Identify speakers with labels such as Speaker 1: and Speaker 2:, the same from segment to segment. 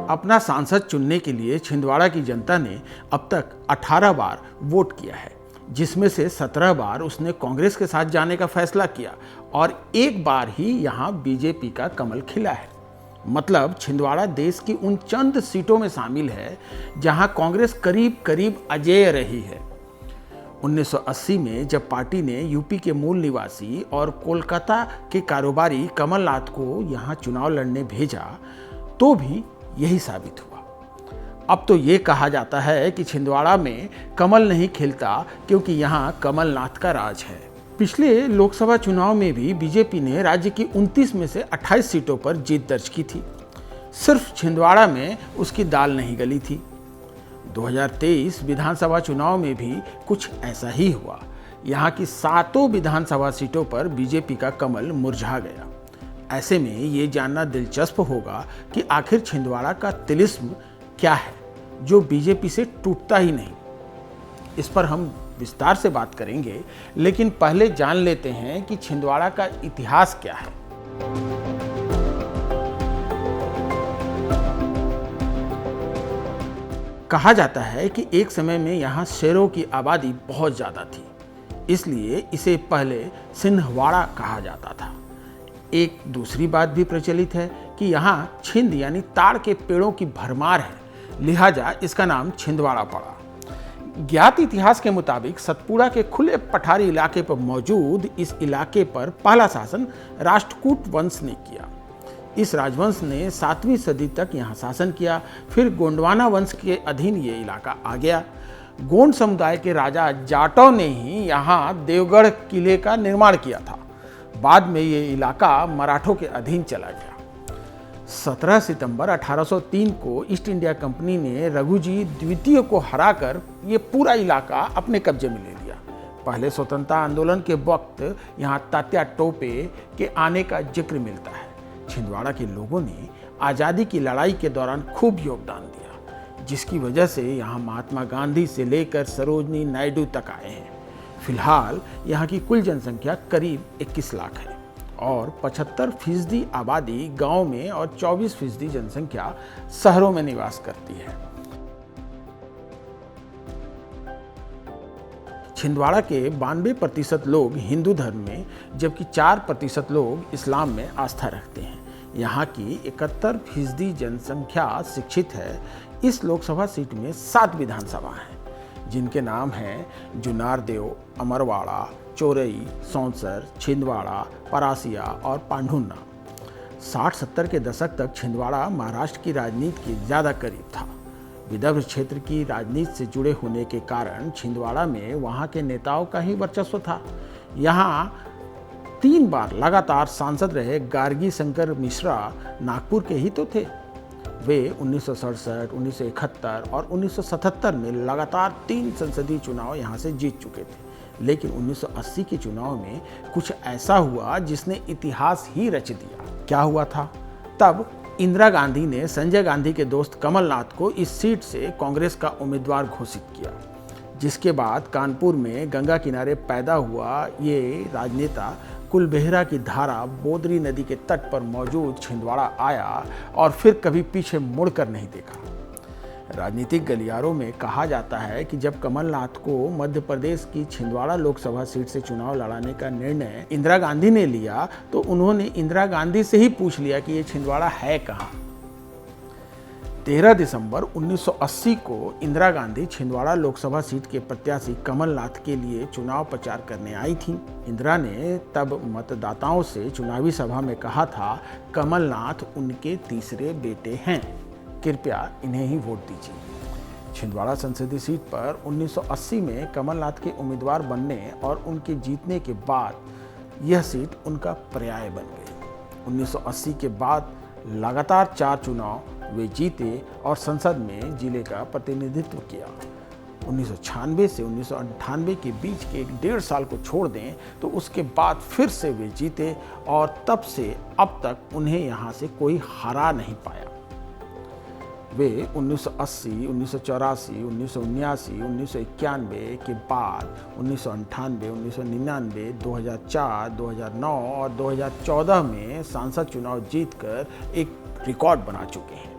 Speaker 1: अपना सांसद चुनने के लिए छिंदवाड़ा की जनता ने अब तक 18 बार वोट किया है, जिसमें से 17 बार उसने कांग्रेस के साथ जाने का फैसला किया और एक बार ही यहाँ बीजेपी का कमल खिला है। मतलब छिंदवाड़ा देश की उन चंद सीटों में शामिल है जहां कांग्रेस करीब करीब अजेय रही है। 1980 में जब पार्टी ने यूपी के मूल निवासी और कोलकाता के कारोबारी कमलनाथ को यहां चुनाव लड़ने भेजा तो भी यही साबित हुआ। अब तो ये कहा जाता है कि छिंदवाड़ा में कमल नहीं खिलता क्योंकि यहां कमलनाथ का राज है। पिछले लोकसभा चुनाव में भी बीजेपी ने राज्य की 29 में से 28 सीटों पर जीत दर्ज की थी। सिर्फ छिंदवाड़ा में उसकी दाल नहीं गली थी। 2023 विधानसभा चुनाव में भी कुछ ऐसा ही हुआ। यहाँ की 7 विधानसभा सीटों पर बीजेपी का कमल मुरझा गया। ऐसे में ये जानना दिलचस्प होगा कि आखिर छिंदवाड़ा का तिलिस्म क्या है जो बीजेपी से टूटता ही नहीं। इस पर हम विस्तार से बात करेंगे, लेकिन पहले जान लेते हैं कि छिंदवाड़ा का इतिहास क्या है। कहा जाता है कि एक समय में यहाँ शेरों की आबादी बहुत ज़्यादा थी, इसलिए इसे पहले सिन्हवाड़ा कहा जाता था। एक दूसरी बात भी प्रचलित है कि यहाँ छिंद यानी ताड़ के पेड़ों की भरमार है, लिहाजा इसका नाम छिंदवाड़ा पड़ा। ज्ञात इतिहास के मुताबिक सतपुड़ा के खुले पठारी इलाके पर मौजूद इस इलाके पर पहला शासन राष्ट्रकूट वंश ने किया। इस राजवंश ने 7वीं सदी तक यहाँ शासन किया। फिर गोंडवाना वंश के अधीन ये इलाका आ गया। गोंड समुदाय के राजा जाटों ने ही यहाँ देवगढ़ किले का निर्माण किया था। बाद में ये इलाका मराठों के अधीन चला गया। 17 सितंबर 1803 को ईस्ट इंडिया कंपनी ने रघुजी द्वितीय को हराकर ये पूरा इलाका अपने कब्जे में ले लिया। पहले स्वतंत्रता आंदोलन के वक्त यहाँ तात्या टोपे के आने का जिक्र मिलता है। छिंदवाड़ा के लोगों ने आज़ादी की लड़ाई के दौरान खूब योगदान दिया, जिसकी वजह से यहाँ महात्मा गांधी से लेकर सरोजनी नायडू तक आए हैं। फिलहाल यहाँ की कुल जनसंख्या करीब 21 लाख है और 75% आबादी गांव में और 24% जनसंख्या शहरों में निवास करती है। छिंदवाड़ा के 92% लोग हिंदू धर्म में, जबकि 4% लोग इस्लाम में आस्था रखते हैं। यहाँ की 71% जनसंख्या शिक्षित है। इस लोकसभा सीट में 7 विधानसभा हैं, जिनके नाम हैं जुनारदेव, अमरवाड़ा, चोरई, सौंसर, छिंदवाड़ा, परासिया और पांढुन्ना। 60-70 के दशक तक छिंदवाड़ा महाराष्ट्र की राजनीति के ज़्यादा करीब था। विदर्भ क्षेत्र की राजनीति से जुड़े होने के कारण छिंदवाड़ा में वहाँ के नेताओं का ही वर्चस्व था। यहाँ 3 बार लगातार सांसद रहे गार्गी शंकर मिश्रा नागपुर के ही तो थे। वे 1967, 1971 और 1977 में लगातार 3 संसदीय चुनाव यहाँ से जीत चुके थे। लेकिन 1980 के चुनाव में कुछ ऐसा हुआ जिसने इतिहास ही रच दिया। क्या हुआ था? तब इंदिरा गांधी ने संजय गांधी के दोस्त कमलनाथ को इस सीट से कांग्रेस का उम्मीदवार घोषित किया, जिसके बाद कानपुर में गंगा किनारे पैदा हुआ ये राजनेता कुलबेहरा की धारा बोदरी नदी के तट पर मौजूद छिंदवाड़ा आया और फिर कभी पीछे मुड़कर नहीं देखा। राजनीतिक गलियारों में कहा जाता है कि जब कमलनाथ को मध्य प्रदेश की छिंदवाड़ा लोकसभा सीट से चुनाव लड़ाने का निर्णय इंदिरा गांधी ने लिया तो उन्होंने इंदिरा गांधी से ही पूछ लिया कि ये छिंदवाड़ा है कहाँ। 13 दिसंबर 1980 को इंदिरा गांधी छिंदवाड़ा लोकसभा सीट के प्रत्याशी कमलनाथ के लिए चुनाव प्रचार करने आई थीं। इंदिरा ने तब मतदाताओं से चुनावी सभा में कहा था, कमलनाथ उनके तीसरे बेटे हैं, कृपया इन्हें ही वोट दीजिए। छिंदवाड़ा संसदीय सीट पर 1980 में कमलनाथ के उम्मीदवार बनने और उनके जीतने के बाद यह सीट उनका पर्याय बन गई। 1980 के बाद लगातार 4 चुनाव वे जीते और संसद में जिले का प्रतिनिधित्व किया। 1996 से 1998 के बीच के 1.5 साल को छोड़ दें तो उसके बाद फिर से वे जीते और तब से अब तक उन्हें यहाँ से कोई हरा नहीं पाया। वे 1980, 1984, 1979, 1991 के बाद 1998, 1999, 2004, 2009 और 2014 में सांसद चुनाव जीतकर एक रिकॉर्ड बना चुके हैं।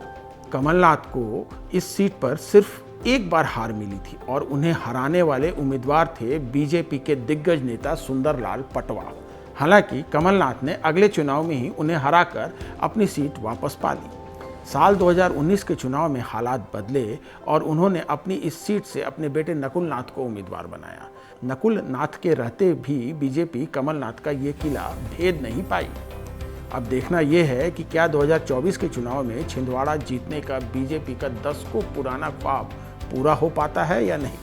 Speaker 1: कमलनाथ को इस सीट पर सिर्फ एक बार हार मिली थी और उन्हें हराने वाले उम्मीदवार थे बीजेपी के दिग्गज नेता सुंदरलाल पटवा। हालांकि कमलनाथ ने अगले चुनाव में ही उन्हें हराकर अपनी सीट वापस पा ली। साल 2019 के चुनाव में हालात बदले और उन्होंने अपनी इस सीट से अपने बेटे नकुल नाथ को उम्मीदवार बनाया। नकुल नाथ के रहते भी बीजेपी कमलनाथ का ये किला भेद नहीं पाई। अब देखना यह है कि क्या 2024 के चुनाव में छिंदवाड़ा जीतने का बीजेपी का दशकों पुराना ख्वाब पूरा हो पाता है या नहीं।